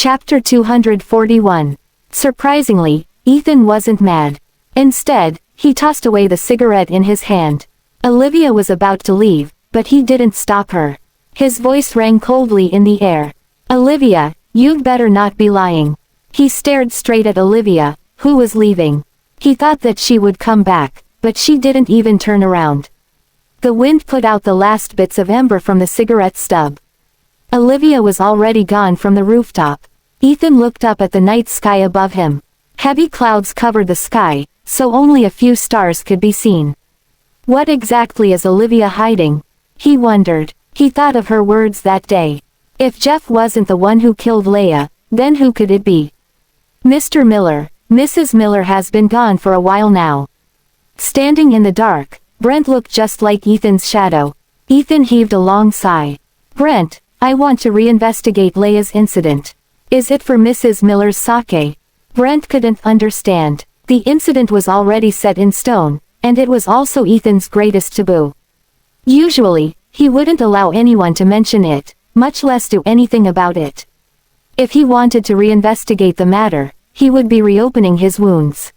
Chapter 241. Surprisingly, Ethan wasn't mad. Instead, he tossed away the cigarette in his hand. Olivia was about to leave, but he didn't stop her. His voice rang coldly in the air. "Olivia, you'd better not be lying." He stared straight at Olivia, who was leaving. He thought that she would come back, but she didn't even turn around. The wind put out the last bits of ember from the cigarette stub. Olivia was already gone from the rooftop. Ethan looked up at the night sky above him. Heavy clouds covered the sky, so only a few stars could be seen. What exactly is Olivia hiding? He wondered. He thought of her words that day. If Jeff wasn't the one who killed Leah, then who could it be? Mr. Miller, Mrs. Miller has been gone for a while now. Standing in the dark, Brent looked just like Ethan's shadow. Ethan heaved a long sigh. "Brent, I want to reinvestigate Leah's incident. Is it for Mrs. Miller's sake?" Brent couldn't understand. The incident was already set in stone, and it was also Ethan's greatest taboo. Usually, he wouldn't allow anyone to mention it, much less do anything about it. If he wanted to reinvestigate the matter, he would be reopening his wounds.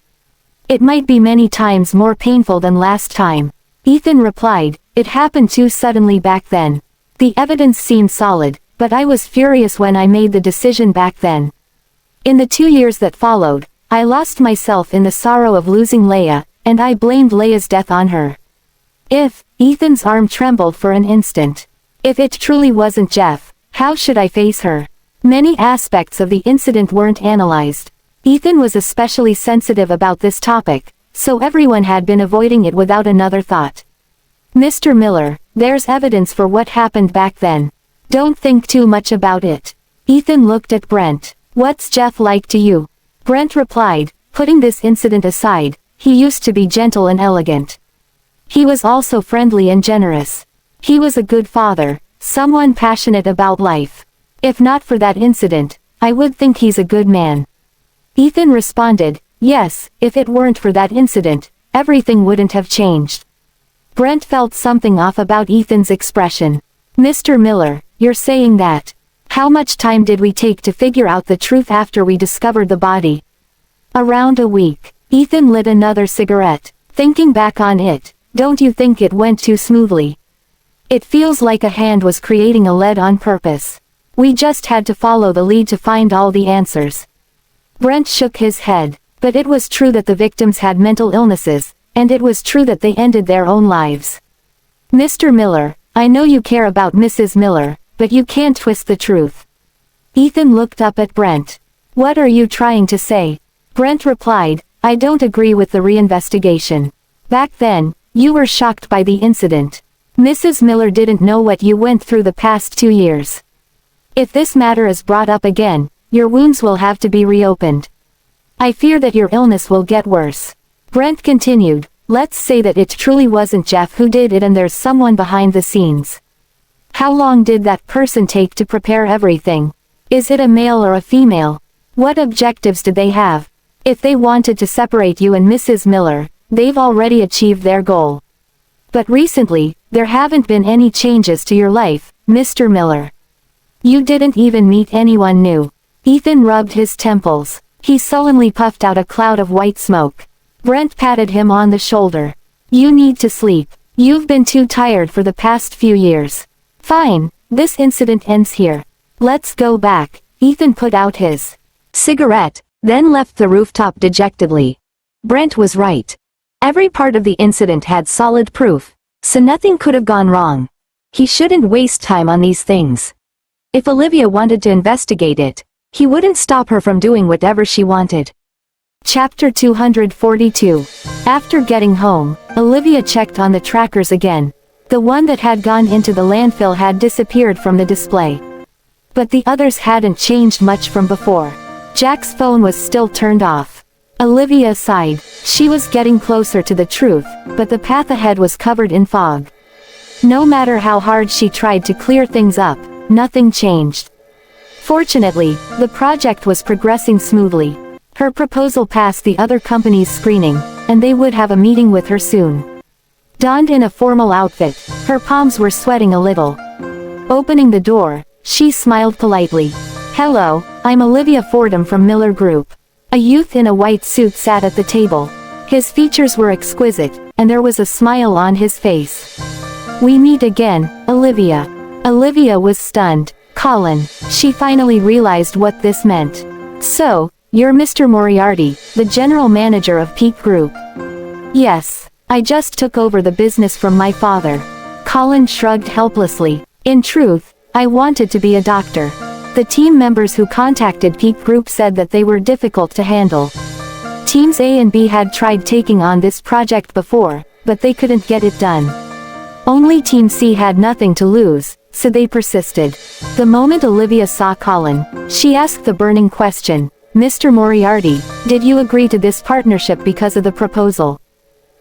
"It might be many times more painful than last time." Ethan replied, "It happened too suddenly back then. The evidence seemed solid, but I was furious when I made the decision back then. In the 2 years that followed, I lost myself in the sorrow of losing Leah, and I blamed Leah's death on her." Ethan's arm trembled for an instant. If it truly wasn't Jeff, how should I face her? Many aspects of the incident weren't analyzed. Ethan was especially sensitive about this topic, so everyone had been avoiding it without another thought. "Mr. Miller, there's evidence for what happened back then. Don't think too much about it." Ethan looked at Brent. "What's Jeff like to you?" Brent replied, "Putting this incident aside, he used to be gentle and elegant. He was also friendly and generous. He was a good father, someone passionate about life. If not for that incident, I would think he's a good man." Ethan responded, "Yes, if it weren't for that incident, everything wouldn't have changed." Brent felt something off about Ethan's expression. "Mr. Miller, you're saying that. How much time did we take to figure out the truth after we discovered the body?" "Around a week." Ethan lit another cigarette. "Thinking back on it, don't you think it went too smoothly? It feels like a hand was creating a lead on purpose. We just had to follow the lead to find all the answers." Brent shook his head. But it was true that the victims had mental illnesses, and it was true that they ended their own lives. "Mr. Miller, I know you care about Mrs. Miller, but you can't twist the truth." Ethan looked up at Brent. "What are you trying to say?" Brent replied, "I don't agree with the reinvestigation. Back then, you were shocked by the incident. Mrs. Miller didn't know what you went through the past 2 years. If this matter is brought up again, your wounds will have to be reopened. I fear that your illness will get worse." Brent continued, "Let's say that it truly wasn't Jeff who did it and there's someone behind the scenes. How long did that person take to prepare everything? Is it a male or a female? What objectives did they have? If they wanted to separate you and Mrs. Miller, they've already achieved their goal. But recently, there haven't been any changes to your life, Mr. Miller. You didn't even meet anyone new." Ethan rubbed his temples. He sullenly puffed out a cloud of white smoke. Brent patted him on the shoulder. "You need to sleep. You've been too tired for the past few years. Fine, this incident ends here. Let's go back." Ethan put out his cigarette, then left the rooftop dejectedly. Brent was right. Every part of the incident had solid proof, so nothing could have gone wrong. He shouldn't waste time on these things. If Olivia wanted to investigate it, he wouldn't stop her from doing whatever she wanted. Chapter 242. After getting home, Olivia checked on the trackers again. The one that had gone into the landfill had disappeared from the display. But the others hadn't changed much from before. Jack's phone was still turned off. Olivia sighed. She was getting closer to the truth, but the path ahead was covered in fog. No matter how hard she tried to clear things up, nothing changed. Fortunately, the project was progressing smoothly. Her proposal passed the other company's screening, and they would have a meeting with her soon. Donned in a formal outfit, her palms were sweating a little. Opening the door, she smiled politely. Hello, I'm Olivia Fordham from Miller Group. A youth in a white suit sat at the table. His features were exquisite, and there was a smile on his face. We meet again, Olivia. Olivia was stunned. Colin. She finally realized what this meant. So, you're Mr. Moriarty, the general manager of Peak Group. Yes. I just took over the business from my father. Colin shrugged helplessly. In truth, I wanted to be a doctor. The team members who contacted Peak Group said that they were difficult to handle. Teams A and B had tried taking on this project before, but they couldn't get it done. Only Team C had nothing to lose, so they persisted. The moment Olivia saw Colin, she asked the burning question, Mr. Moriarty, did you agree to this partnership because of the proposal?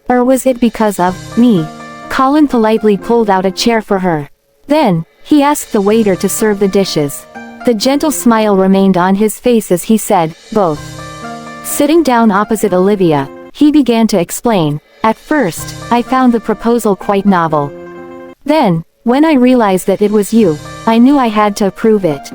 Or was it because of me? Colin politely pulled out a chair for her. Then, he asked the waiter to serve the dishes. The gentle smile remained on his face as he said, both. Sitting down opposite Olivia, he began to explain, at first, I found the proposal quite novel. Then, when I realized that it was you, I knew I had to approve it.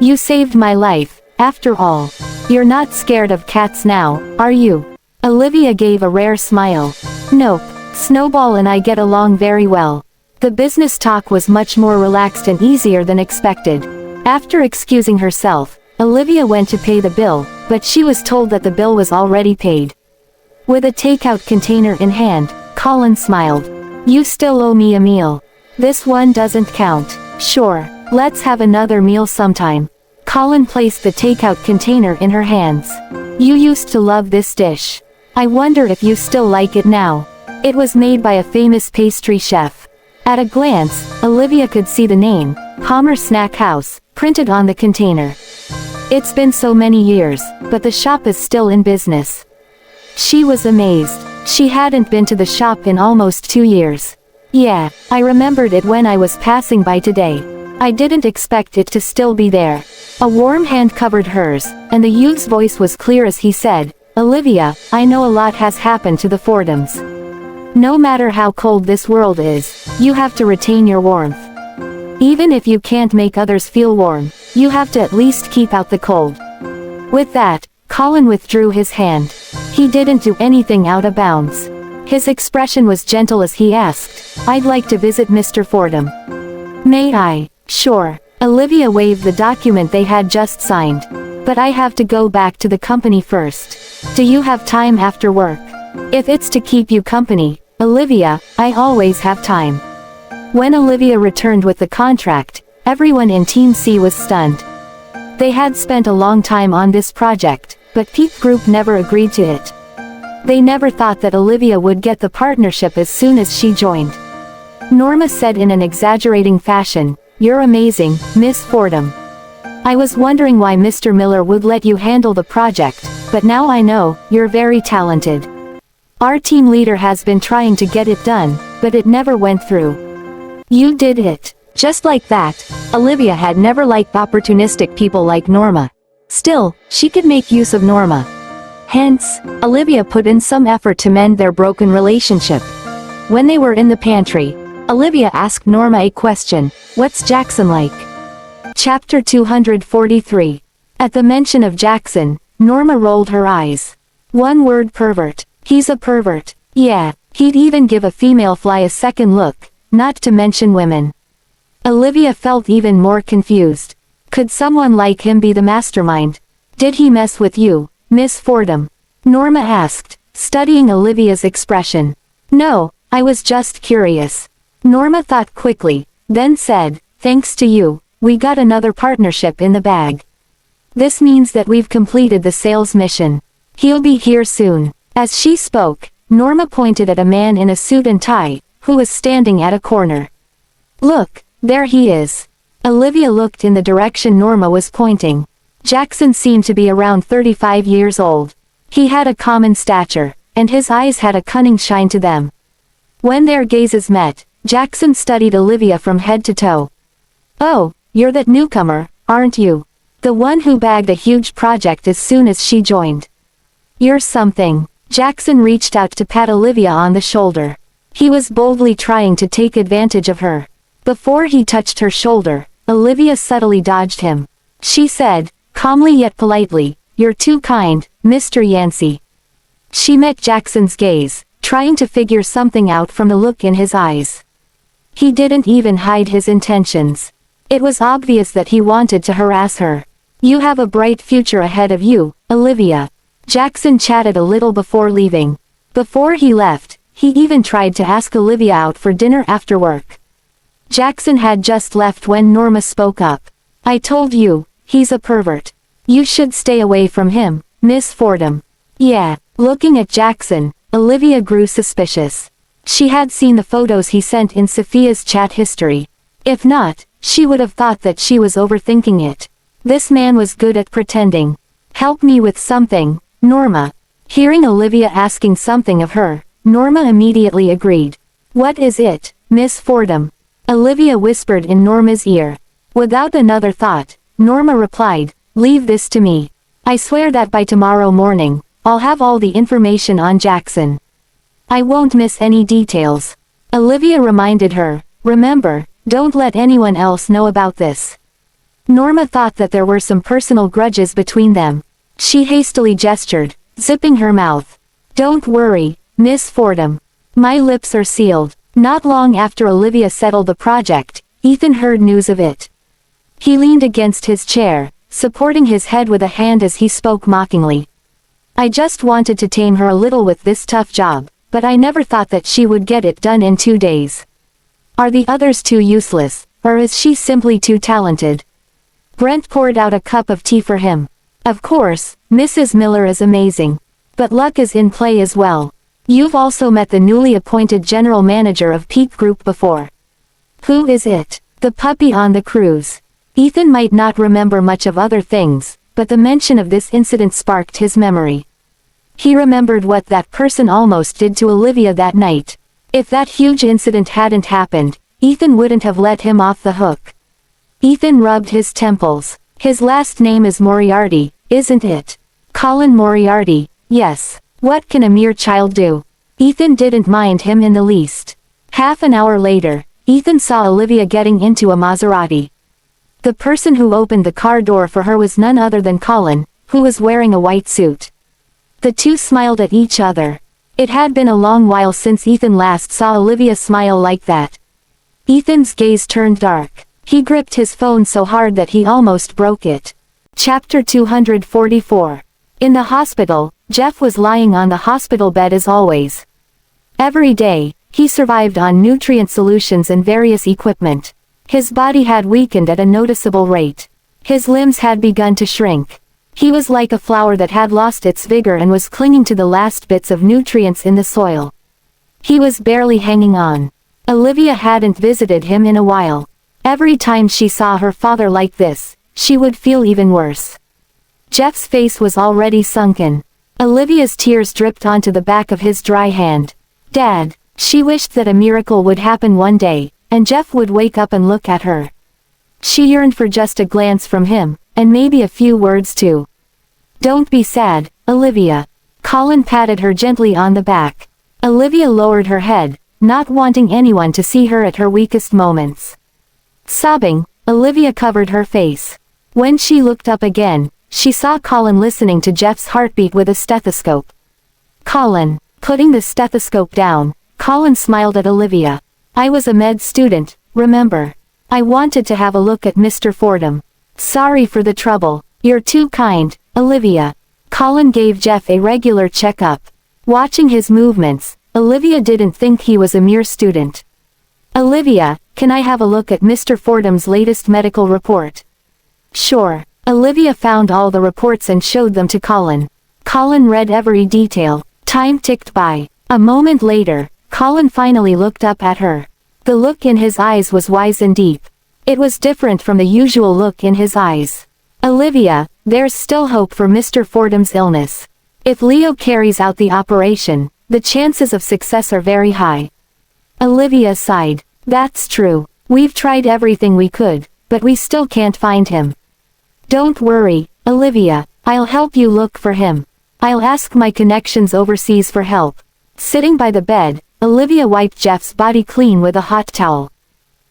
You saved my life, after all. You're not scared of cats now, are you? Olivia gave a rare smile. Nope, Snowball and I get along very well. The business talk was much more relaxed and easier than expected. After excusing herself, Olivia went to pay the bill, but she was told that the bill was already paid. With a takeout container in hand, Colin smiled. You still owe me a meal. This one doesn't count. Sure, let's have another meal sometime. Colin placed the takeout container in her hands. You used to love this dish. I wonder if you still like it now. It was made by a famous pastry chef. At a glance, Olivia could see the name, Palmer Snack House, printed on the container. It's been so many years, but the shop is still in business. She was amazed. She hadn't been to the shop in almost 2 years. Yeah, I remembered it when I was passing by today. I didn't expect it to still be there. A warm hand covered hers, and the youth's voice was clear as he said, Olivia, I know a lot has happened to the Fordhams. No matter how cold this world is, you have to retain your warmth. Even if you can't make others feel warm, you have to at least keep out the cold. With that, Colin withdrew his hand. He didn't do anything out of bounds. His expression was gentle as he asked, I'd like to visit Mr. Fordham. May I? Sure. Olivia waved the document they had just signed. But I have to go back to the company first. Do you have time after work? If it's to keep you company, Olivia, I always have time. When Olivia returned with the contract, everyone in Team C was stunned. They had spent a long time on this project, but Peak Group never agreed to it. They never thought that Olivia would get the partnership as soon as she joined. Norma said in an exaggerating fashion, You're amazing, Miss Fordham. I was wondering why Mr. Miller would let you handle the project, but now I know, you're very talented. Our team leader has been trying to get it done, but it never went through. You did it. Just like that. Olivia had never liked opportunistic people like Norma. Still, she could make use of Norma. Hence, Olivia put in some effort to mend their broken relationship. When they were in the pantry, Olivia asked Norma a question, What's Jackson like? Chapter 243. At the mention of Jackson, Norma rolled her eyes. One word, pervert. He's a pervert. Yeah, he'd even give a female fly a second look, not to mention women. Olivia felt even more confused. Could someone like him be the mastermind? Did he mess with you, Miss Fordham? Norma asked, studying Olivia's expression. No, I was just curious. Norma thought quickly, then said, Thanks to you, we got another partnership in the bag. This means that we've completed the sales mission. He'll be here soon. As she spoke, Norma pointed at a man in a suit and tie, who was standing at a corner. Look, there he is. Olivia looked in the direction Norma was pointing. Jackson seemed to be around 35 years old. He had a common stature, and his eyes had a cunning shine to them. When their gazes met, Jackson studied Olivia from head to toe. Oh, you're that newcomer, aren't you? The one who bagged a huge project as soon as she joined. You're something. Jackson reached out to pat Olivia on the shoulder. He was boldly trying to take advantage of her. Before he touched her shoulder, Olivia subtly dodged him. she said, calmly yet politely. You're too kind, Mr. Yancey. She met Jackson's gaze, trying to figure something out from the look in his eyes. He didn't even hide his intentions. It was obvious that he wanted to harass her. You have a bright future ahead of you, Olivia. Jackson chatted a little before leaving. Before he left, he even tried to ask Olivia out for dinner after work. Jackson had just left when Norma spoke up. I told you, he's a pervert. You should stay away from him, Miss Fordham. Yeah. Looking at Jackson, Olivia grew suspicious. She had seen the photos he sent in Sophia's chat history. If not, she would have thought that she was overthinking it. This man was good at pretending. Help me with something, Norma. Hearing Olivia asking something of her, Norma immediately agreed. What is it, Miss Fordham? Olivia whispered in Norma's ear. Without another thought, Norma replied, leave this to me. I swear that by tomorrow morning, I'll have all the information on Jackson. I won't miss any details. Olivia reminded her, remember, don't let anyone else know about this. Norma thought that there were some personal grudges between them. She hastily gestured, zipping her mouth. Don't worry, Miss Fordham. My lips are sealed. Not long after Olivia settled the project, Ethan heard news of it. He leaned against his chair, supporting his head with a hand as he spoke mockingly. I just wanted to tame her a little with this tough job, but I never thought that she would get it done in 2 days. Are the others too useless, or is she simply too talented? Brent poured out a cup of tea for him. Of course, Mrs. Miller is amazing. But luck is in play as well. You've also met the newly appointed general manager of Peak Group before. Who is it? The puppy on the cruise. Ethan might not remember much of other things, but the mention of this incident sparked his memory. He remembered what that person almost did to Olivia that night. If that huge incident hadn't happened, Ethan wouldn't have let him off the hook. Ethan rubbed his temples. His last name is Moriarty, isn't it? Colin Moriarty, yes. What can a mere child do? Ethan didn't mind him in the least. Half an hour later, Ethan saw Olivia getting into a Maserati. The person who opened the car door for her was none other than Colin, who was wearing a white suit. The two smiled at each other. It had been a long while since Ethan last saw Olivia smile like that. Ethan's gaze turned dark. He gripped his phone so hard that he almost broke it. Chapter 244. In the hospital, Jeff was lying on the hospital bed as always. Every day, he survived on nutrient solutions and various equipment. His body had weakened at a noticeable rate. His limbs had begun to shrink. He was like a flower that had lost its vigor and was clinging to the last bits of nutrients in the soil. He was barely hanging on. Olivia hadn't visited him in a while. Every time she saw her father like this, she would feel even worse. Jeff's face was already sunken. Olivia's tears dripped onto the back of his dry hand. Dad, she wished that a miracle would happen one day, and Jeff would wake up and look at her. She yearned for just a glance from him, and maybe a few words too. Don't be sad, Olivia. Colin patted her gently on the back. Olivia lowered her head, not wanting anyone to see her at her weakest moments. Sobbing, Olivia covered her face. When she looked up again, she saw Colin listening to Jeff's heartbeat with a stethoscope. Colin, putting the stethoscope down, Colin smiled at Olivia. I was a med student, remember? I wanted to have a look at Mr. Fordham. Sorry for the trouble. You're too kind, Olivia. Colin gave Jeff a regular checkup. Watching his movements, Olivia didn't think he was a mere student. Olivia, can I have a look at Mr. Fordham's latest medical report? Sure. Olivia found all the reports and showed them to Colin. Colin read every detail. Time ticked by. A moment later, Colin finally looked up at her. The look in his eyes was wise and deep. It was different from the usual look in his eyes. Olivia, there's still hope for Mr. Fordham's illness. If Leo carries out the operation, the chances of success are very high. Olivia sighed. That's true. We've tried everything we could, but we still can't find him. Don't worry, Olivia, I'll help you look for him. I'll ask my connections overseas for help. Sitting by the bed, Olivia wiped Jeff's body clean with a hot towel.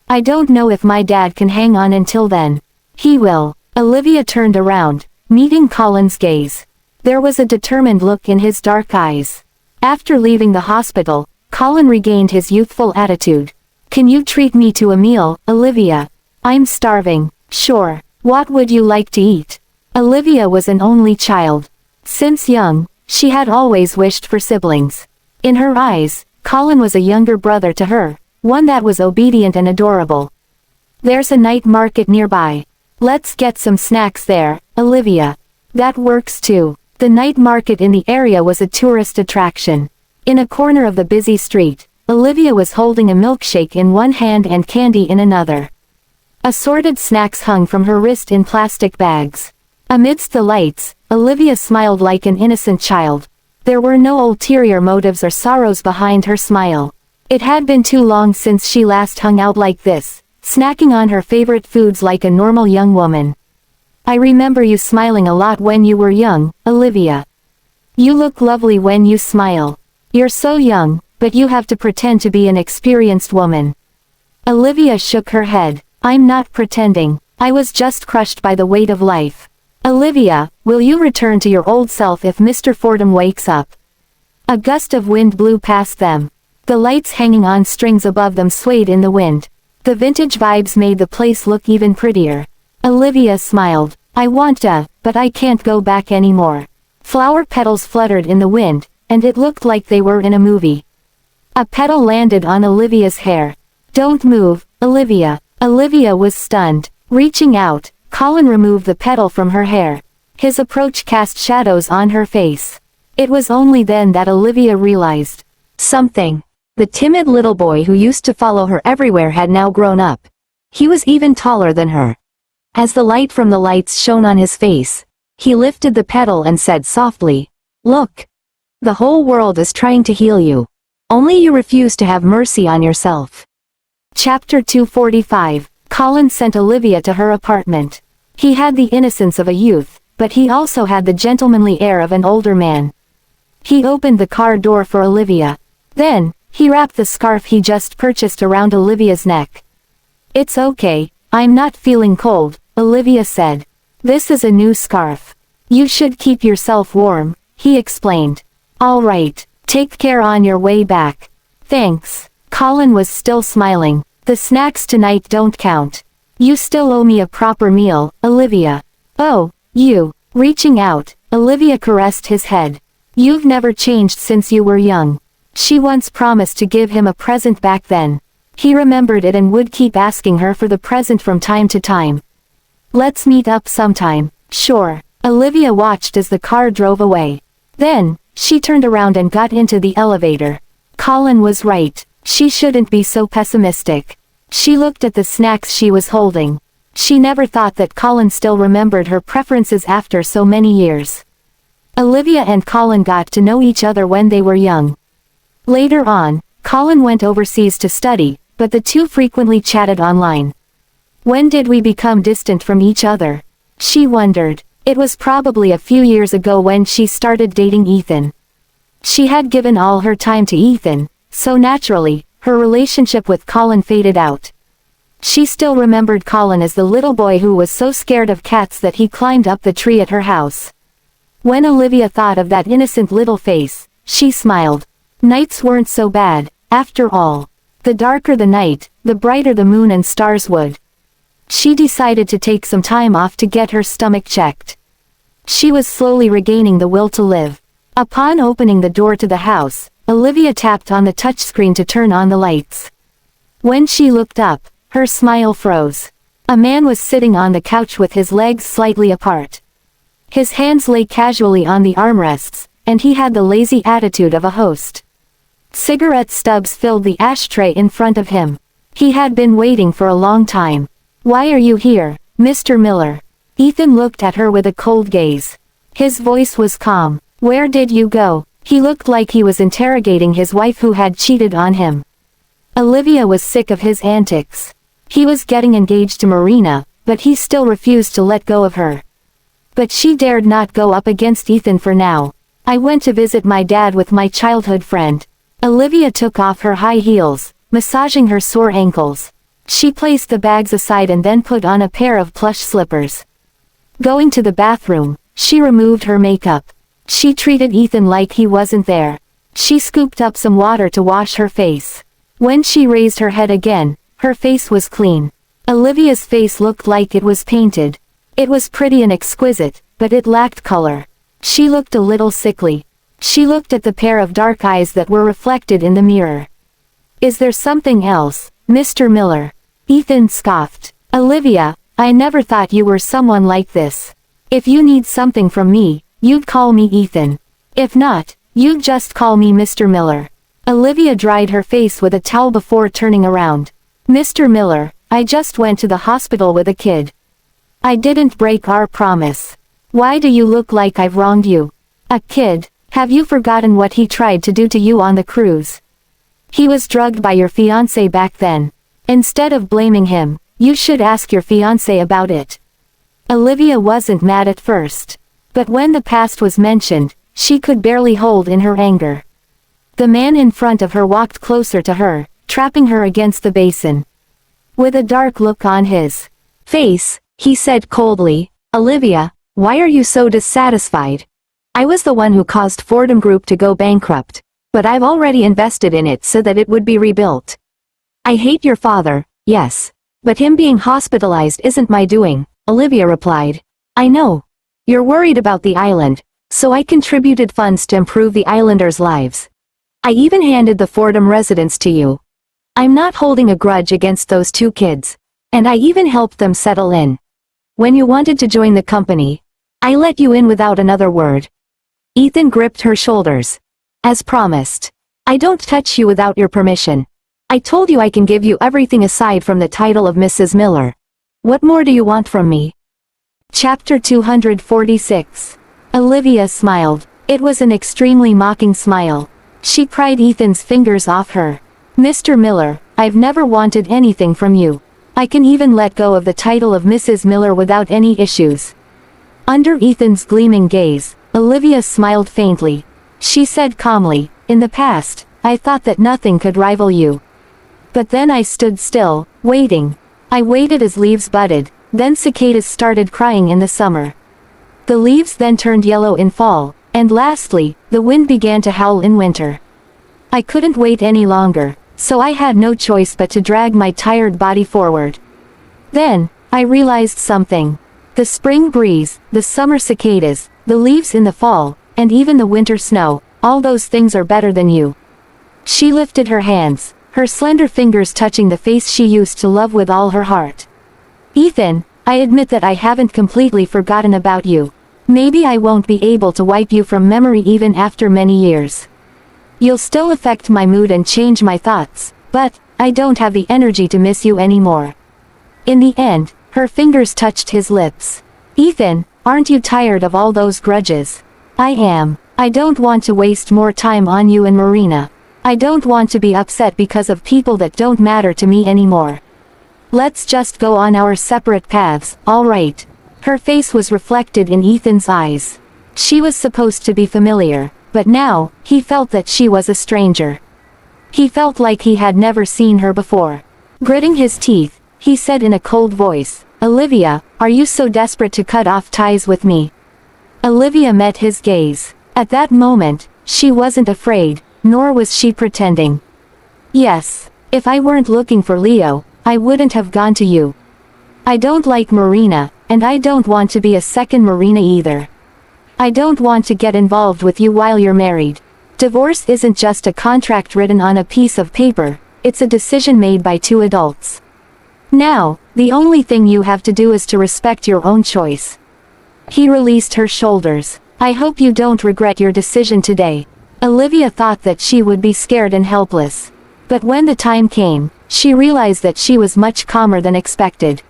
I don't know if my dad can hang on until then. He will. Olivia turned around, meeting Colin's gaze. There was a determined look in his dark eyes. After leaving the hospital, Colin regained his youthful attitude. "Can you treat me to a meal, Olivia? I'm starving." "Sure. What would you like to eat?" Olivia was an only child. Since young, she had always wished for siblings. In her eyes, Colin was a younger brother to her, one that was obedient and adorable. "There's a night market nearby. Let's get some snacks there, Olivia." "That works too." The night market in the area was a tourist attraction. In a corner of the busy street, Olivia was holding a milkshake in one hand and candy in another. Assorted snacks hung from her wrist in plastic bags. Amidst the lights, Olivia smiled like an innocent child. There were no ulterior motives or sorrows behind her smile. It had been too long since she last hung out like this, snacking on her favorite foods like a normal young woman. "I remember you smiling a lot when you were young, Olivia. You look lovely when you smile. You're so young, but you have to pretend to be an experienced woman." Olivia shook her head. "I'm not pretending. I was just crushed by the weight of life." "Olivia, will you return to your old self if Mr. Fordham wakes up?" A gust of wind blew past them. The lights hanging on strings above them swayed in the wind. The vintage vibes made the place look even prettier. Olivia smiled. "I want to, but I can't go back anymore." Flower petals fluttered in the wind, and it looked like they were in a movie. A petal landed on Olivia's hair. "Don't move, Olivia." Olivia was stunned. Reaching out, Colin removed the petal from her hair. His approach cast shadows on her face. It was only then that Olivia realized something. The timid little boy who used to follow her everywhere had now grown up. He was even taller than her. As the light from the lights shone on his face, he lifted the petal and said softly, "Look. The whole world is trying to heal you. Only you refuse to have mercy on yourself." Chapter 245. Colin sent Olivia to her apartment. He had the innocence of a youth, but he also had the gentlemanly air of an older man. He opened the car door for Olivia. Then, he wrapped the scarf he just purchased around Olivia's neck. "It's okay, I'm not feeling cold," Olivia said. "This is a new scarf. You should keep yourself warm," he explained. "All right, take care on your way back." "Thanks." Colin was still smiling. "The snacks tonight don't count. You still owe me a proper meal, Olivia." "Oh, you." Reaching out, Olivia caressed his head. "You've never changed since you were young." She once promised to give him a present back then. He remembered it and would keep asking her for the present from time to time. "Let's meet up sometime." "Sure." Olivia watched as the car drove away. Then, she turned around and got into the elevator. Colin was right. She shouldn't be so pessimistic. She looked at the snacks she was holding. She never thought that Colin still remembered her preferences after so many years. Olivia and Colin got to know each other when they were young. Later on, Colin went overseas to study, but the two frequently chatted online. When did we become distant from each other? She wondered. It was probably a few years ago when she started dating Ethan. She had given all her time to Ethan, so naturally, her relationship with Colin faded out. She still remembered Colin as the little boy who was so scared of cats that he climbed up the tree at her house. When Olivia thought of that innocent little face, she smiled. Nights weren't so bad, after all. The darker the night, the brighter the moon and stars would. She decided to take some time off to get her stomach checked. She was slowly regaining the will to live. Upon opening the door to the house, Olivia tapped on the touchscreen to turn on the lights. When she looked up, her smile froze. A man was sitting on the couch with his legs slightly apart. His hands lay casually on the armrests, and he had the lazy attitude of a host. Cigarette stubs filled the ashtray in front of him. He had been waiting for a long time. "Why are you here, Mr. Miller?" Ethan looked at her with a cold gaze. His voice was calm. "Where did you go?" He looked like he was interrogating his wife who had cheated on him. Olivia was sick of his antics. He was getting engaged to Marina, but he still refused to let go of her. But she dared not go up against Ethan for now. "I went to visit my dad with my childhood friend." Olivia took off her high heels, massaging her sore ankles. She placed the bags aside and then put on a pair of plush slippers. Going to the bathroom, she removed her makeup. She treated Ethan like he wasn't there. She scooped up some water to wash her face. When she raised her head again, her face was clean. Olivia's face looked like it was painted. It was pretty and exquisite, but it lacked color. She looked a little sickly. She looked at the pair of dark eyes that were reflected in the mirror. "Is there something else, Mr. Miller?" Ethan scoffed. "Olivia, I never thought you were someone like this. If you need something from me, you'd call me Ethan. If not, you'd just call me Mr. Miller." Olivia dried her face with a towel before turning around. "Mr. Miller, I just went to the hospital with a kid. I didn't break our promise. Why do you look like I've wronged you?" "A kid? Have you forgotten what he tried to do to you on the cruise? He was drugged by your fiancé back then. Instead of blaming him, you should ask your fiancé about it." Olivia wasn't mad at first. But when the past was mentioned, she could barely hold in her anger. The man in front of her walked closer to her, trapping her against the basin. With a dark look on his face, he said coldly, "Olivia, why are you so dissatisfied? I was the one who caused Fordham Group to go bankrupt, but I've already invested in it so that it would be rebuilt. I hate your father, yes, but him being hospitalized isn't my doing," Olivia replied. "I know. You're worried about the island, so I contributed funds to improve the islanders' lives. I even handed the Fordham residents to you. I'm not holding a grudge against those two kids, and I even helped them settle in. When you wanted to join the company, I let you in without another word." Ethan gripped her shoulders. "As promised. I don't touch you without your permission. I told you I can give you everything aside from the title of Mrs. Miller. What more do you want from me?" Chapter 246. Olivia smiled. It was an extremely mocking smile. She pried Ethan's fingers off her. "Mr. Miller, I've never wanted anything from you. I can even let go of the title of Mrs. Miller without any issues." Under Ethan's gleaming gaze, Olivia smiled faintly. She said calmly, "In the past, I thought that nothing could rival you. But then I stood still, waiting. I waited as leaves budded, then cicadas started crying in the summer. The leaves then turned yellow in fall, and lastly, the wind began to howl in winter. I couldn't wait any longer, so I had no choice but to drag my tired body forward. Then, I realized something. The spring breeze, the summer cicadas, the leaves in the fall, and even the winter snow, all those things are better than you." She lifted her hands, her slender fingers touching the face she used to love with all her heart. "Ethan, I admit that I haven't completely forgotten about you. Maybe I won't be able to wipe you from memory even after many years. You'll still affect my mood and change my thoughts, but I don't have the energy to miss you anymore." In the end, her fingers touched his lips. "Ethan, aren't you tired of all those grudges?" "I am. I don't want to waste more time on you and Marina. I don't want to be upset because of people that don't matter to me anymore. Let's just go on our separate paths, all right?" Her face was reflected in Ethan's eyes. She was supposed to be familiar, but now, he felt that she was a stranger. He felt like he had never seen her before. Gritting his teeth, he said in a cold voice, "Olivia, are you so desperate to cut off ties with me?" Olivia met his gaze. At that moment, she wasn't afraid, nor was she pretending. "Yes, if I weren't looking for Leo, I wouldn't have gone to you. I don't like Marina, and I don't want to be a second Marina either. I don't want to get involved with you while you're married. Divorce isn't just a contract written on a piece of paper, it's a decision made by two adults. Now, the only thing you have to do is to respect your own choice." He released her shoulders. "I hope you don't regret your decision today." Olivia thought that she would be scared and helpless. But when the time came, she realized that she was much calmer than expected.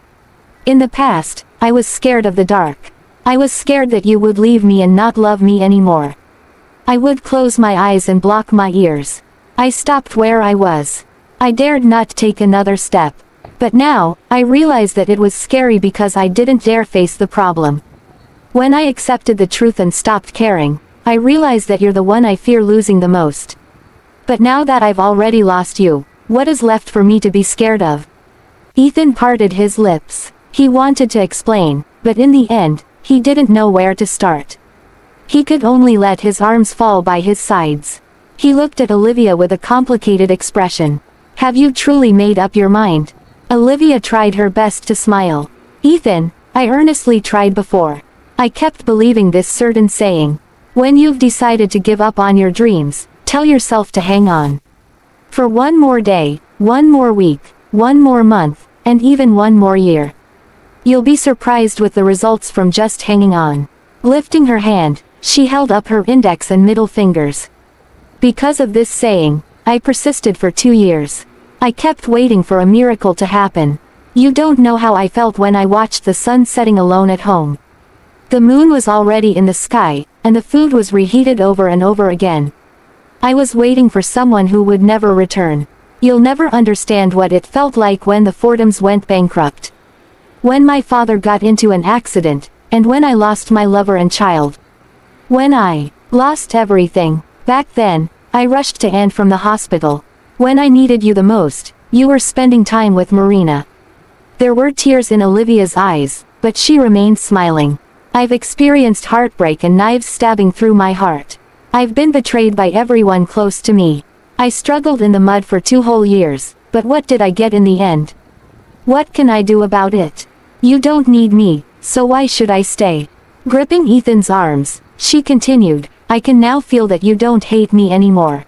"In the past, I was scared of the dark. I was scared that you would leave me and not love me anymore. I would close my eyes and block my ears. I stopped where I was. I dared not take another step. But now, I realize that it was scary because I didn't dare face the problem. When I accepted the truth and stopped caring, I realized that you're the one I fear losing the most. But now that I've already lost you, what is left for me to be scared of?" Ethan parted his lips. He wanted to explain, but in the end, he didn't know where to start. He could only let his arms fall by his sides. He looked at Olivia with a complicated expression. Have you truly made up your mind? Olivia tried her best to smile. Ethan, I earnestly tried before. I kept believing this certain saying. When you've decided to give up on your dreams, tell yourself to hang on. For one more day, one more week, one more month, and even one more year. You'll be surprised with the results from just hanging on. Lifting her hand, she held up her index and middle fingers. Because of this saying, I persisted for 2 years. I kept waiting for a miracle to happen. You don't know how I felt when I watched the sun setting alone at home. The moon was already in the sky, and the food was reheated over and over again. I was waiting for someone who would never return. You'll never understand what it felt like when the Fordhams went bankrupt. When my father got into an accident, and when I lost my lover and child. When I lost everything. Back then, I rushed to Anne from the hospital. When I needed you the most, you were spending time with Marina. There were tears in Olivia's eyes, but she remained smiling. I've experienced heartbreak and knives stabbing through my heart. I've been betrayed by everyone close to me. I struggled in the mud for 2 whole years, but what did I get in the end? What can I do about it? You don't need me, so why should I stay? Gripping Ethan's arms, she continued, I can now feel that you don't hate me anymore.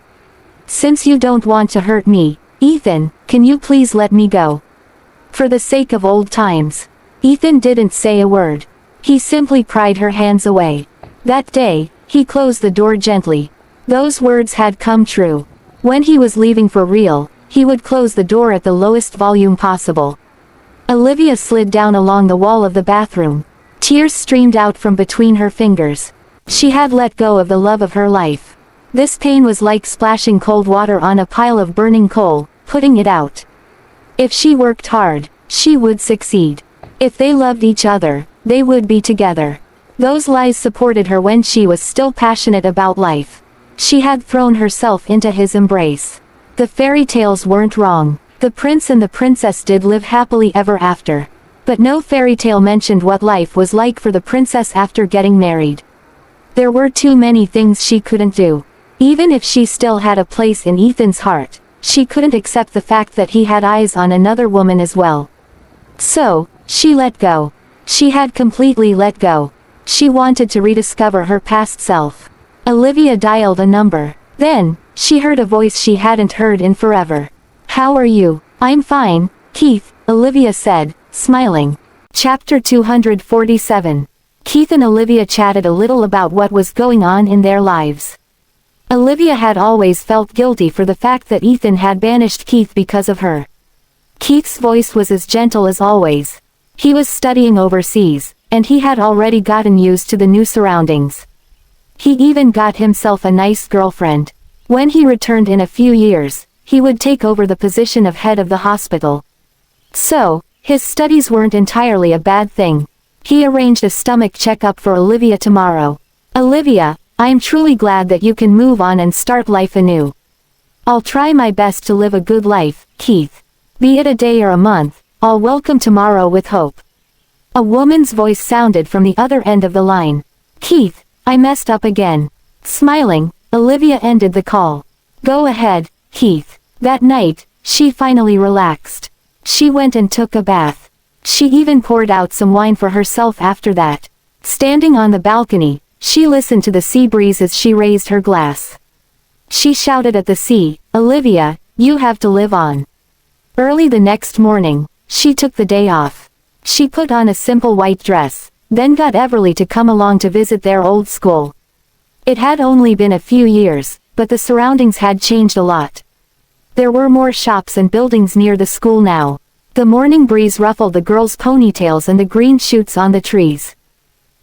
Since you don't want to hurt me, Ethan, can you please let me go? For the sake of old times. Ethan didn't say a word. He simply pried her hands away. That day, he closed the door gently. Those words had come true. When he was leaving for real, he would close the door at the lowest volume possible. Olivia slid down along the wall of the bathroom. Tears streamed out from between her fingers. She had let go of the love of her life. This pain was like splashing cold water on a pile of burning coal, putting it out. If she worked hard, she would succeed. If they loved each other, they would be together. Those lies supported her when she was still passionate about life. She had thrown herself into his embrace. The fairy tales weren't wrong. The prince and the princess did live happily ever after. But no fairy tale mentioned what life was like for the princess after getting married. There were too many things she couldn't do. Even if she still had a place in Ethan's heart, she couldn't accept the fact that he had eyes on another woman as well. So, she let go. She had completely let go. She wanted to rediscover her past self. Olivia dialed a number. Then, she heard a voice she hadn't heard in forever. How are you? I'm fine, Keith, Olivia said, smiling. Chapter 247. Keith and Olivia chatted a little about what was going on in their lives. Olivia had always felt guilty for the fact that Ethan had banished Keith because of her. Keith's voice was as gentle as always. He was studying overseas, and he had already gotten used to the new surroundings. He even got himself a nice girlfriend. When he returned in a few years, he would take over the position of head of the hospital. So, his studies weren't entirely a bad thing. He arranged a stomach checkup for Olivia tomorrow. Olivia, I'm truly glad that you can move on and start life anew. I'll try my best to live a good life, Keith. Be it a day or a month, I'll welcome tomorrow with hope. A woman's voice sounded from the other end of the line. Keith, I messed up again. Smiling, Olivia ended the call. Go ahead, Keith. That night, she finally relaxed. She went and took a bath. She even poured out some wine for herself after that. Standing on the balcony, she listened to the sea breeze as she raised her glass. She shouted at the sea, Olivia, you have to live on. Early the next morning, she took the day off. She put on a simple white dress, then got Everly to come along to visit their old school. It had only been a few years, but the surroundings had changed a lot. There were more shops and buildings near the school now. The morning breeze ruffled the girls' ponytails and the green shoots on the trees.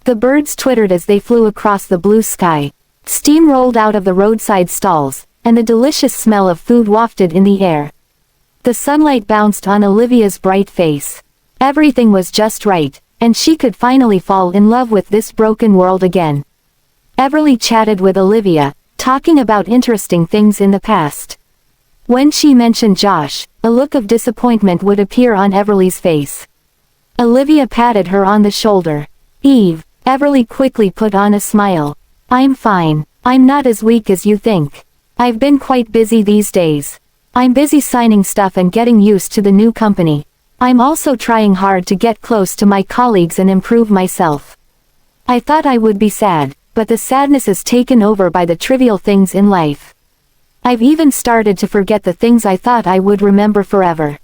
The birds twittered as they flew across the blue sky. Steam rolled out of the roadside stalls, and the delicious smell of food wafted in the air. The sunlight bounced on Olivia's bright face. Everything was just right, and she could finally fall in love with this broken world again. Everly chatted with Olivia, talking about interesting things in the past. When she mentioned Josh, a look of disappointment would appear on Everly's face. Olivia patted her on the shoulder. Eve, Everly quickly put on a smile. I'm fine. I'm not as weak as you think. I've been quite busy these days. I'm busy signing stuff and getting used to the new company. I'm also trying hard to get close to my colleagues and improve myself. I thought I would be sad, but the sadness is taken over by the trivial things in life. I've even started to forget the things I thought I would remember forever.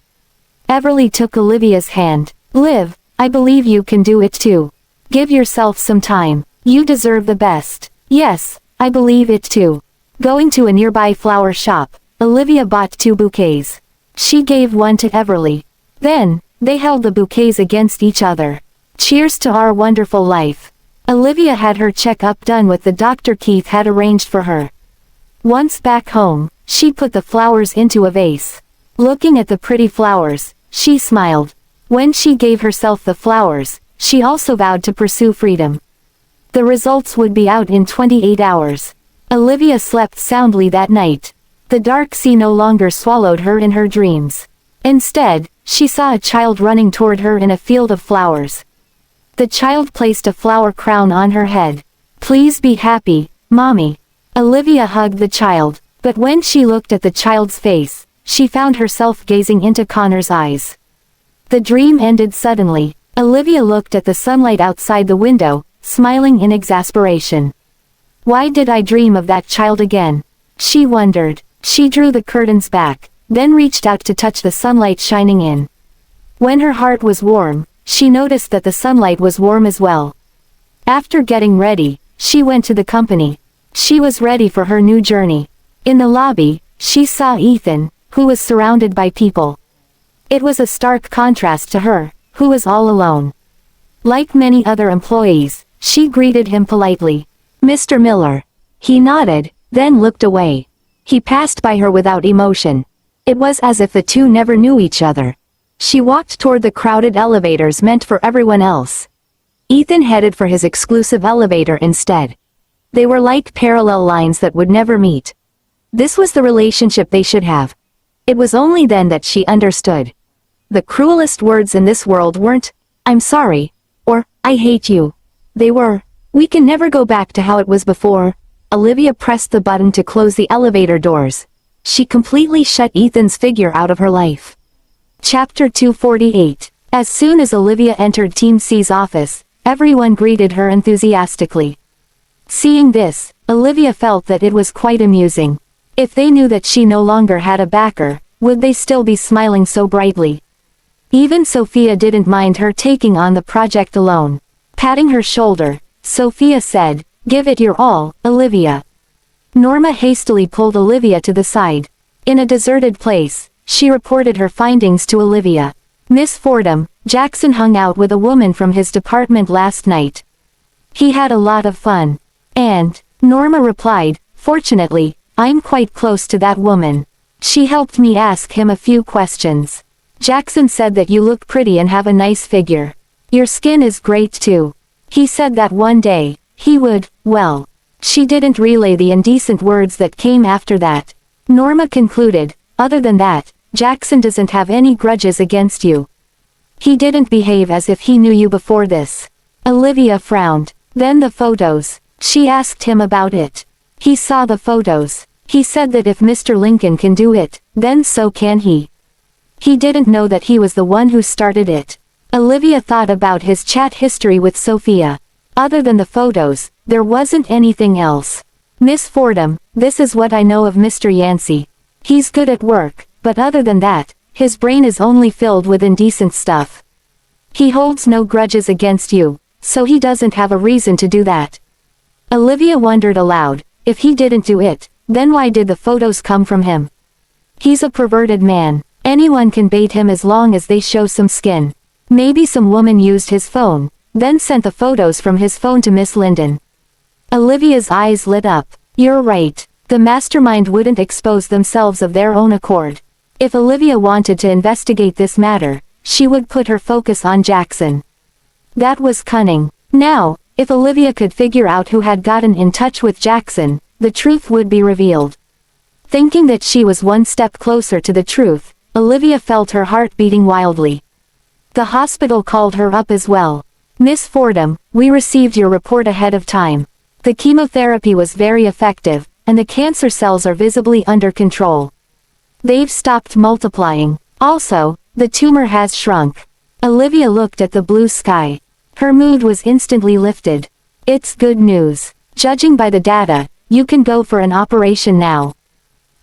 Everly took Olivia's hand. Liv, I believe you can do it too. Give yourself some time. You deserve the best. Yes, I believe it too. Going to a nearby flower shop, Olivia bought 2 bouquets. She gave one to Everly. Then, they held the bouquets against each other. Cheers to our wonderful life. Olivia had her checkup done with the doctor Keith had arranged for her. Once back home, she put the flowers into a vase. Looking at the pretty flowers, she smiled. When she gave herself the flowers, she also vowed to pursue freedom. The results would be out in 28 hours. Olivia slept soundly that night. The dark sea no longer swallowed her in her dreams. Instead, she saw a child running toward her in a field of flowers. The child placed a flower crown on her head. Please be happy, Mommy. Olivia hugged the child, but when she looked at the child's face, she found herself gazing into Connor's eyes. The dream ended suddenly. Olivia looked at the sunlight outside the window, smiling in exasperation. Why did I dream of that child again? She wondered. She drew the curtains back, then reached out to touch the sunlight shining in. When her heart was warm, she noticed that the sunlight was warm as well. After getting ready, she went to the company. She was ready for her new journey. In the lobby, she saw Ethan, who was surrounded by people. It was a stark contrast to her, who was all alone. Like many other employees, she greeted him politely. Mr. Miller. He nodded, then looked away. He passed by her without emotion. It was as if the two never knew each other. She walked toward the crowded elevators meant for everyone else. Ethan headed for his exclusive elevator instead. They were like parallel lines that would never meet. This was the relationship they should have. It was only then that she understood. The cruelest words in this world weren't, "I'm sorry," or, "I hate you." They were, "We can never go back to how it was before." Olivia pressed the button to close the elevator doors. She completely shut Ethan's figure out of her life. Chapter 248. As soon as Olivia entered Team C's office, everyone greeted her enthusiastically. Seeing this, Olivia felt that it was quite amusing. If they knew that she no longer had a backer, would they still be smiling so brightly? Even Sophia didn't mind her taking on the project alone. Patting her shoulder, Sophia said, "Give it your all, Olivia." Norma hastily pulled Olivia to the side. In a deserted place, she reported her findings to Olivia. "Miss Fordham, Jackson hung out with a woman from his department last night. He had a lot of fun." And, Norma replied, "Fortunately, I'm quite close to that woman. She helped me ask him a few questions. Jackson said that you look pretty and have a nice figure. Your skin is great too. He said that one day, he would, well." She didn't relay the indecent words that came after that. Norma concluded, "Other than that, Jackson doesn't have any grudges against you. He didn't behave as if he knew you before this." Olivia frowned. "Then the photos." She asked him about it. "He saw the photos. He said that if Mr. Lincoln can do it, then so can he. He didn't know that he was the one who started it." Olivia thought about his chat history with Sophia. Other than the photos, there wasn't anything else. "Miss Fordham, this is what I know of Mr. Yancey. He's good at work, but other than that, his brain is only filled with indecent stuff. He holds no grudges against you, so he doesn't have a reason to do that." Olivia wondered aloud, if he didn't do it, then why did the photos come from him? He's a perverted man. Anyone can bait him as long as they show some skin. Maybe some woman used his phone, then sent the photos from his phone to Miss Linden. Olivia's eyes lit up. "You're right. The mastermind wouldn't expose themselves of their own accord. If Olivia wanted to investigate this matter, she would put her focus on Jackson. That was cunning. Now, if Olivia could figure out who had gotten in touch with Jackson, the truth would be revealed." Thinking that she was one step closer to the truth, Olivia felt her heart beating wildly. The hospital called her up as well. Miss Fordham, we received your report ahead of time. The chemotherapy was very effective, and the cancer cells are visibly under control. They've stopped multiplying. Also, the tumor has shrunk. Olivia looked at the blue sky. Her mood was instantly lifted. It's good news. Judging by the data, you can go for an operation now.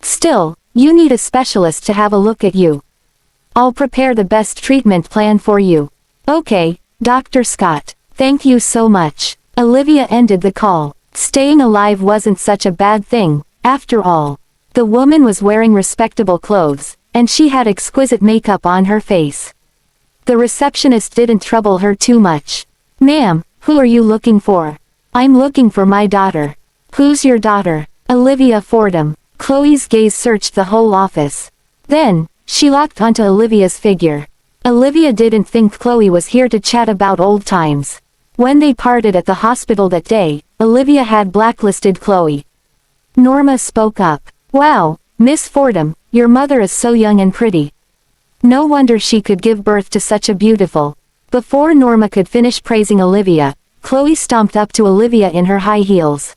Still, you need a specialist to have a look at you. I'll prepare the best treatment plan for you. Okay, Dr. Scott. Thank you so much. Olivia ended the call. Staying alive wasn't such a bad thing, after all. The woman was wearing respectable clothes, and she had exquisite makeup on her face. The receptionist didn't trouble her too much. Ma'am, who are you looking for? I'm looking for my daughter. Who's your daughter? Olivia Fordham. Chloe's gaze searched the whole office. Then, she locked onto Olivia's figure. Olivia didn't think Chloe was here to chat about old times. When they parted at the hospital that day, Olivia had blacklisted Chloe. Norma spoke up. Wow, Miss Fordham, your mother is so young and pretty. No wonder she could give birth to such a beautiful. Before Norma could finish praising Olivia, Chloe stomped up to Olivia in her high heels.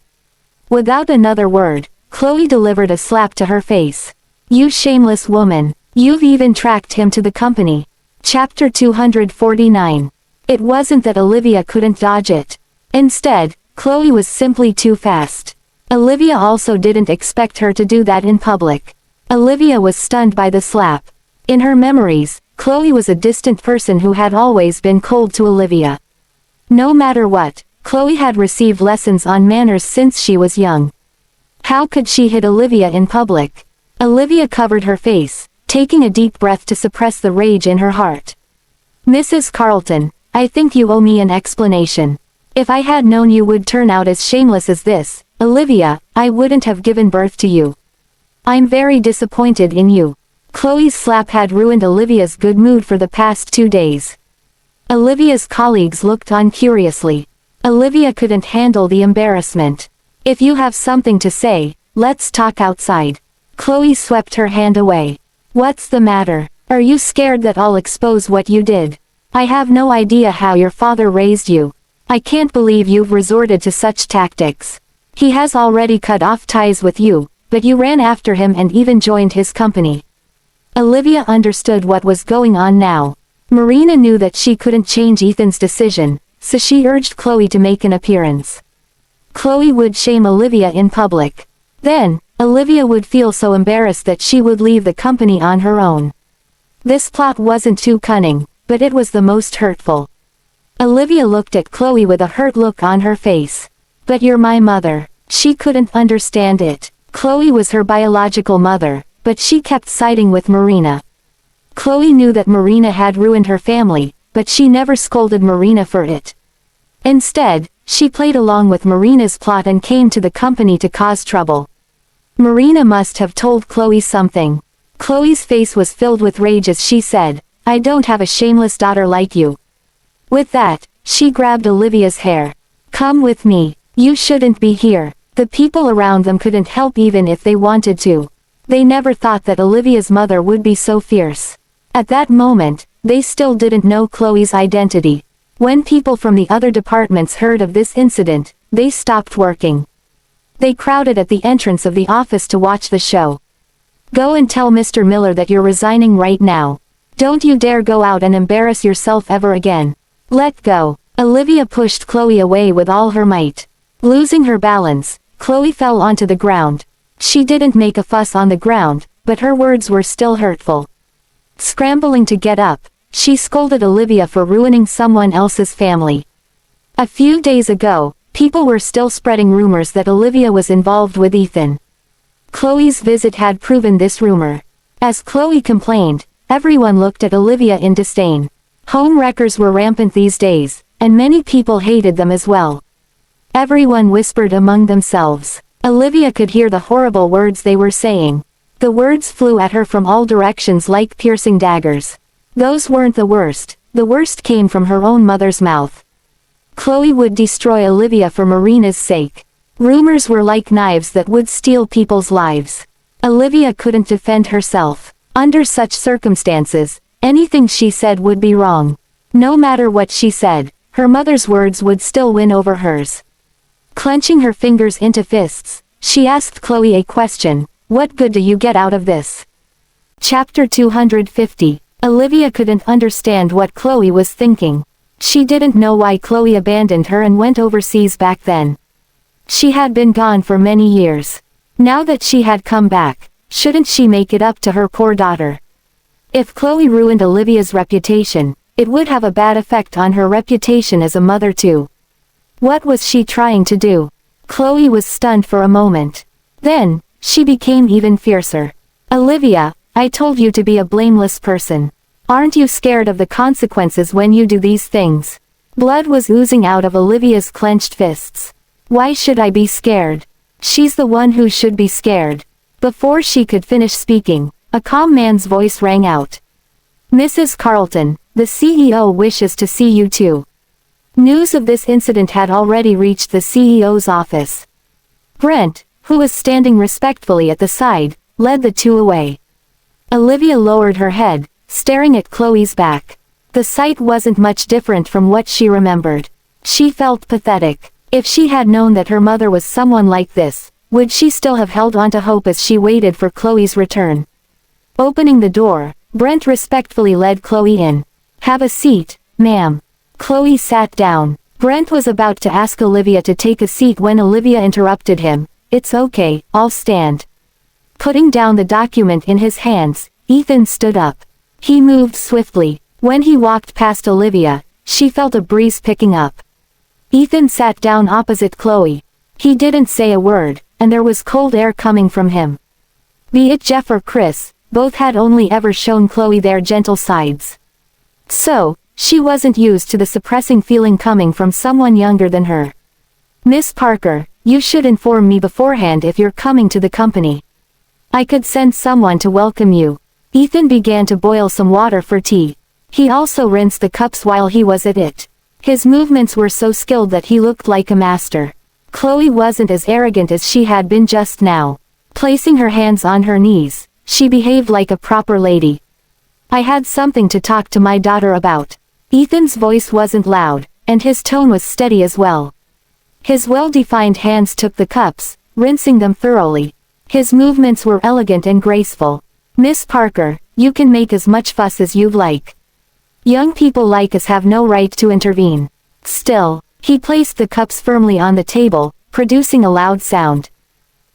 Without another word, Chloe delivered a slap to her face. You shameless woman. You've even tracked him to the company. Chapter 249. It wasn't that Olivia couldn't dodge it. Instead, Chloe was simply too fast. Olivia also didn't expect her to do that in public. Olivia was stunned by the slap. In her memories, Chloe was a distant person who had always been cold to Olivia. No matter what, Chloe had received lessons on manners since she was young. How could she hit Olivia in public? Olivia covered her face, taking a deep breath to suppress the rage in her heart. Mrs. Carlton, I think you owe me an explanation. If I had known you would turn out as shameless as this, Olivia, I wouldn't have given birth to you. I'm very disappointed in you. Chloe's slap had ruined Olivia's good mood for the past 2 days. Olivia's colleagues looked on curiously. Olivia couldn't handle the embarrassment. If you have something to say, let's talk outside. Chloe swept her hand away. What's the matter? Are you scared that I'll expose what you did? I have no idea how your father raised you. I can't believe you've resorted to such tactics. He has already cut off ties with you, but you ran after him and even joined his company. Olivia understood what was going on now. Marina knew that she couldn't change Ethan's decision, so she urged Chloe to make an appearance. Chloe would shame Olivia in public. Then, Olivia would feel so embarrassed that she would leave the company on her own. This plot wasn't too cunning, but it was the most hurtful. Olivia looked at Chloe with a hurt look on her face. But you're my mother. She couldn't understand it. Chloe was her biological mother, but she kept siding with Marina. Chloe knew that Marina had ruined her family, but she never scolded Marina for it. Instead, she played along with Marina's plot and came to the company to cause trouble. Marina must have told Chloe something. Chloe's face was filled with rage as she said, I don't have a shameless daughter like you. With that, she grabbed Olivia's hair. Come with me. You shouldn't be here. The people around them couldn't help even if they wanted to. They never thought that Olivia's mother would be so fierce. At that moment, they still didn't know Chloe's identity. When people from the other departments heard of this incident, they stopped working. They crowded at the entrance of the office to watch the show. Go and tell Mr. Miller that you're resigning right now. Don't you dare go out and embarrass yourself ever again. Let go. Olivia pushed Chloe away with all her might. Losing her balance, Chloe fell onto the ground. She didn't make a fuss on the ground, but her words were still hurtful. Scrambling to get up, she scolded Olivia for ruining someone else's family. A few days ago, people were still spreading rumors that Olivia was involved with Ethan. Chloe's visit had proven this rumor. As Chloe complained, everyone looked at Olivia in disdain. Home wreckers were rampant these days, and many people hated them as well. Everyone whispered among themselves. Olivia could hear the horrible words they were saying. The words flew at her from all directions like piercing daggers. Those weren't the worst came from her own mother's mouth. Chloe would destroy Olivia for Marina's sake. Rumors were like knives that would steal people's lives. Olivia couldn't defend herself. Under such circumstances, anything she said would be wrong. No matter what she said, her mother's words would still win over hers. Clenching her fingers into fists, she asked Chloe a question, "What good do you get out of this?" Chapter 250. Olivia couldn't understand what Chloe was thinking. She didn't know why Chloe abandoned her and went overseas back then. She had been gone for many years. Now that she had come back, shouldn't she make it up to her poor daughter? If Chloe ruined Olivia's reputation, it would have a bad effect on her reputation as a mother too. What was she trying to do? Chloe was stunned for a moment. Then, she became even fiercer. "Olivia, I told you to be a blameless person. Aren't you scared of the consequences when you do these things?" Blood was oozing out of Olivia's clenched fists. "Why should I be scared? She's the one who should be scared." Before she could finish speaking, a calm man's voice rang out. "Mrs. Carlton, the CEO wishes to see you too." News of this incident had already reached the CEO's office. Brent, who was standing respectfully at the side, led the two away. Olivia lowered her head, staring at Chloe's back. The sight wasn't much different from what she remembered. She felt pathetic. If she had known that her mother was someone like this, would she still have held on to hope as she waited for Chloe's return? Opening the door, Brent respectfully led Chloe in. "Have a seat, ma'am." Chloe sat down. Brent was about to ask Olivia to take a seat when Olivia interrupted him. "It's okay, I'll stand." Putting down the document in his hands, Ethan stood up. He moved swiftly. When he walked past Olivia, she felt a breeze picking up. Ethan sat down opposite Chloe. He didn't say a word, and there was cold air coming from him. Be it Jeff or Chris, both had only ever shown Chloe their gentle sides. So, she wasn't used to the suppressing feeling coming from someone younger than her. "Miss Parker, you should inform me beforehand if you're coming to the company. I could send someone to welcome you." Ethan began to boil some water for tea. He also rinsed the cups while he was at it. His movements were so skilled that he looked like a master. Chloe wasn't as arrogant as she had been just now. Placing her hands on her knees, she behaved like a proper lady. "I had something to talk to my daughter about." Ethan's voice wasn't loud, and his tone was steady as well. His well-defined hands took the cups, rinsing them thoroughly. His movements were elegant and graceful. "Miss Parker, you can make as much fuss as you'd like. Young people like us have no right to intervene." Still, he placed the cups firmly on the table, producing a loud sound.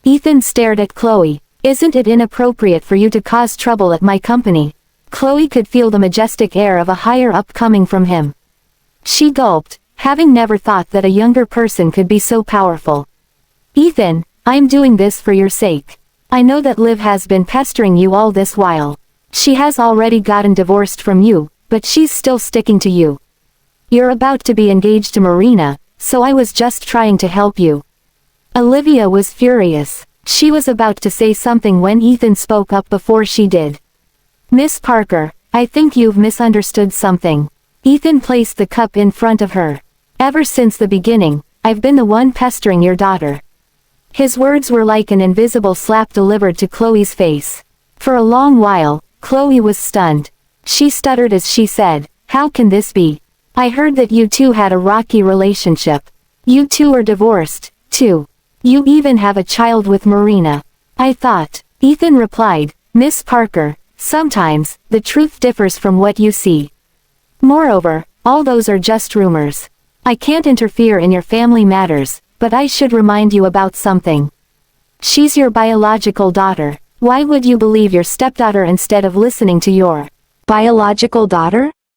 Ethan stared at Chloe. "Isn't it inappropriate for you to cause trouble at my company?" Chloe could feel the majestic air of a higher-up coming from him. She gulped, having never thought that a younger person could be so powerful. "Ethan, I'm doing this for your sake. I know that Liv has been pestering you all this while. She has already gotten divorced from you, but she's still sticking to you. You're about to be engaged to Marina, so I was just trying to help you." Olivia was furious. She was about to say something when Ethan spoke up before she did. "Miss Parker, I think you've misunderstood something." Ethan placed the cup in front of her. "Ever since the beginning, I've been the one pestering your daughter." His words were like an invisible slap delivered to Chloe's face. For a long while, Chloe was stunned. She stuttered as she said, "How can this be? I heard that you two had a rocky relationship. You two are divorced, too. You even have a child with Marina." "I thought," Ethan replied, "Miss Parker, sometimes, the truth differs from what you see. Moreover, all those are just rumors. I can't interfere in your family matters, but I should remind you about something. She's your biological daughter. Why would you believe your stepdaughter instead of listening to your biological daughter?"